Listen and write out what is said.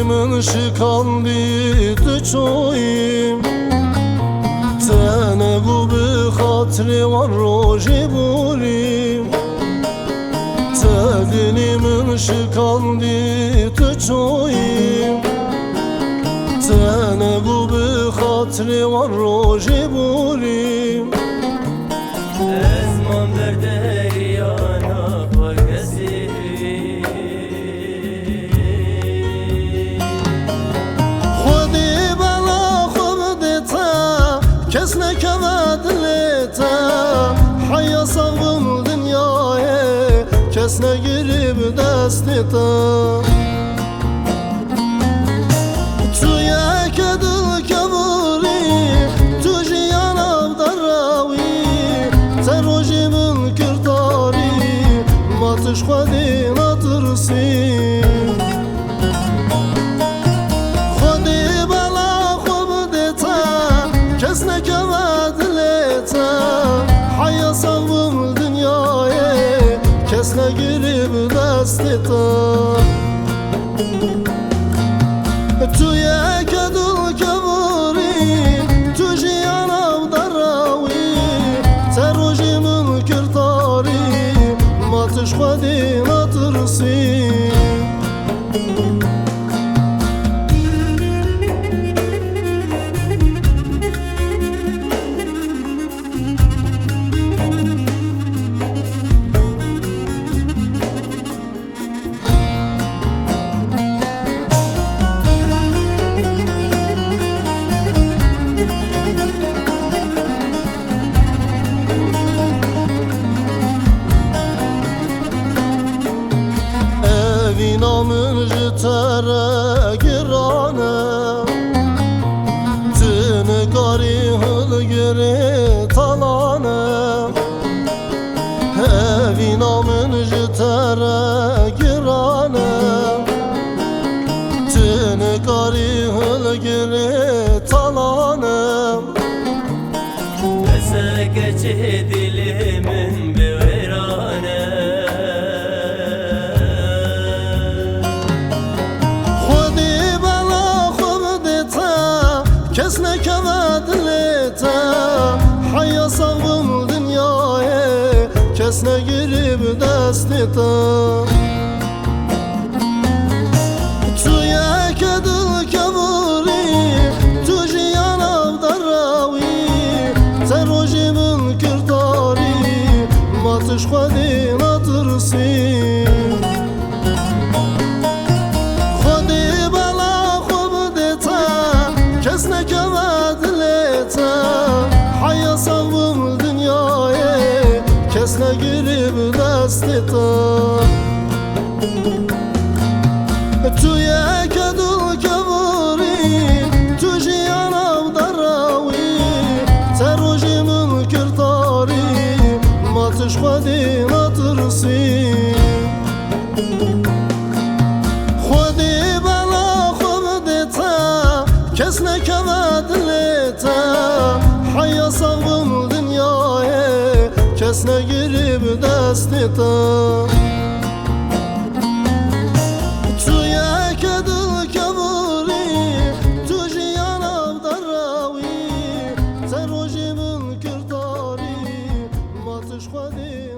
من شکاندی تو چویم تنگو به خاطر وان روژی بوریم تدینی من شکاندی تو چویم تنگو به خاطر وان روژی بوریم اسمان بر دریانا پاکسی خودی بلا خود دیتا کس نکود لیتا حیا سوم دنیای کس نگیری به دستیتا تو یک دل کبوری تو جیان آبدراوی تروجی من کرداری ماتش خودی نترسی خودی بلا خوب دیتا کس نکود لیتا حیا سوم دنیای کس نگیری به دستیتا تو یک دل کبوری تو جیان آبدراوی تروجی من کرداری ماتش خودی نترسی نامن جتره گرانه تنگاری هلگری تالانه هوی نامن جتره گرانه تنگاری هلگری تالانه بسکه دلیمن به ویرانه کس نکود لیتا حیا سوم دنیای کس نگیری به دستیتا تو یک دل کبوری تو جیان آبدراوی تروجی من کرداری ماتش خودی نترسی خودی بلا خوب دیتا کس نکود لیتا حیا سوم دنیای کس نگیری به دستیتا تو یک دل کبوری تو جیان آبدراوی تروجی من کرداری ماتش خودی نترسی خودی بلا خوب دیتا کس نکود لیتا حیا سوم دنیای کس نگیری به دستیتا تو یک دل کبوری تو جیان آبدراوی تروجی من کرداری ماتش خودی